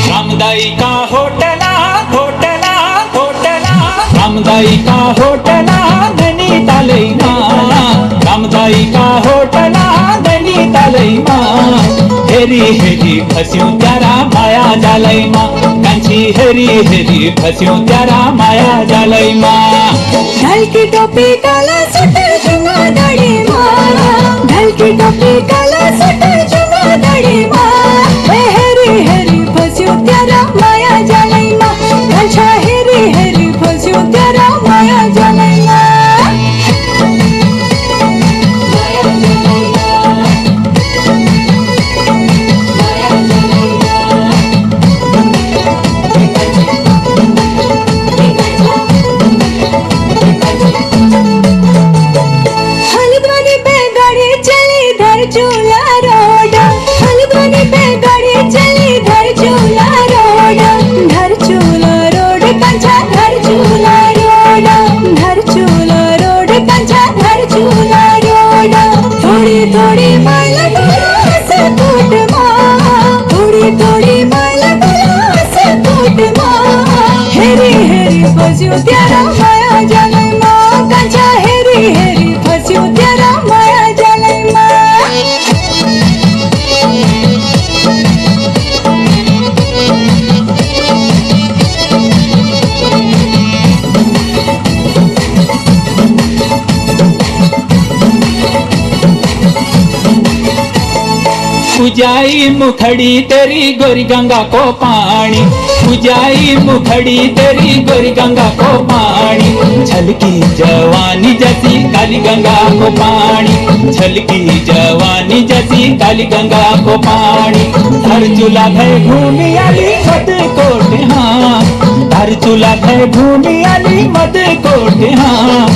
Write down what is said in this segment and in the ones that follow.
रामदाई का होटला होटला होटला रामदाई का होटला नैनीतालैमा रामदाई का होटला नैनीतालैमा हेरी हेरी फस्यूं त्यारा माया जालैमा कांची हेरी हेरी फस्यूं त्यारा माया जालैमा ढल की टोपी काला स्वेटर जुमा दाढ़ी माँ ढल की टोपी काला स्वेटर जुमा दाढ़ी माँ हेरी हेरी फस्यूं त्यारा माया जालैमा कांचा हेरी हेरी फस्यूं त्यारा माया जालैमा चूला रोड हल्द्वानी पे गाड़ी चली धर चूला रोड धर चूला रोड कंचा धर चूला रोड धर चूला रोड कंचा धर चूला रोड थोड़ी थोड़ी माल से फूट माँ थोड़ी थोड़ी माल से फूट माँ हेरी हेरी फस्यूं त्यारा माया जालैमा कंचा हेरी हेरी फस्यूं त्यारा माया जालैमा पूजाई मुखड़ी तेरी गोरी गंगा को पानी पूजाई मुखड़ी तेरी गोरी गंगा को पानी छलकी जवानी जैसी काली गंगा को पानी छलकी जवानी जैसी काली गंगा को पानी हर चूल्हा भय घूमी आली मत कोट हाँ हर चूल्हा भय घूमी आली मत कोट हाँ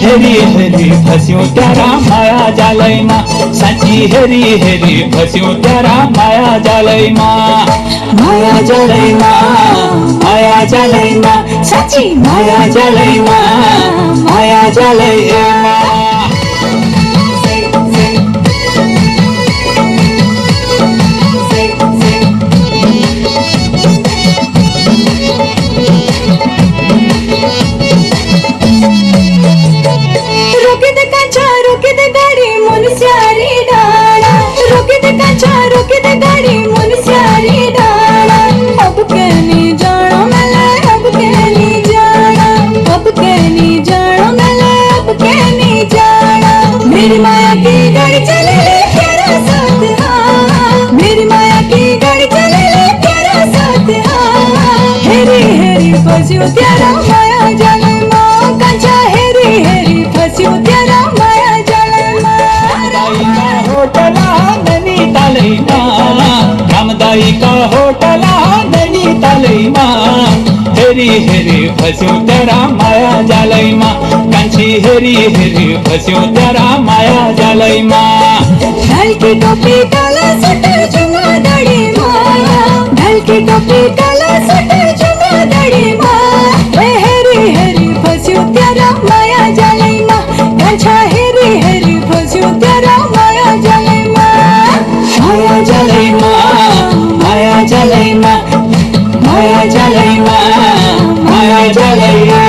हेरी हेरी फस्यूं त्यारा माया जालैमा साची हेरी हेरी फस्यूं त्यारा माया जालैमा माया जालैमा माया जालैमा साची माया जालैमा माया जालैमा रोके दे गाड़ी मुनस्यारी डाला अब कहनी जानो मैंने अब कहनी जाना अब कहनी जानो मैंने अब कहनी जाना मेरी माया की गाड़ी चले ले तेरा साथ हाँ मेरी माया की गाड़ी चले ले तेरा साथ हाँ हेरी हेरी फस्यूं त्यारा माया जालैमा कंचा हेरी हेरी फस्यूं त्यारा माया जालैमा रामदाई का होटला नैनीतालैमा हेरी हेरी फस्यूं त्यारा माया जालैमा कांची हेरी हेरी फस्यूं त्यारा माया जालैमा ढल की टोपी काला स्वेटर जुमा दाढ़ी माँ ढल की टोपी काला स्वेटर जुमा दाढ़ी माँ हेरी हेरी फस्यूं त्यारा माया जालैमा कांचा हेरी हेरी फस्यूं त्यारा माया जालैमा माया जालैमा माया जालैमा माया जालैमा माया जालैमा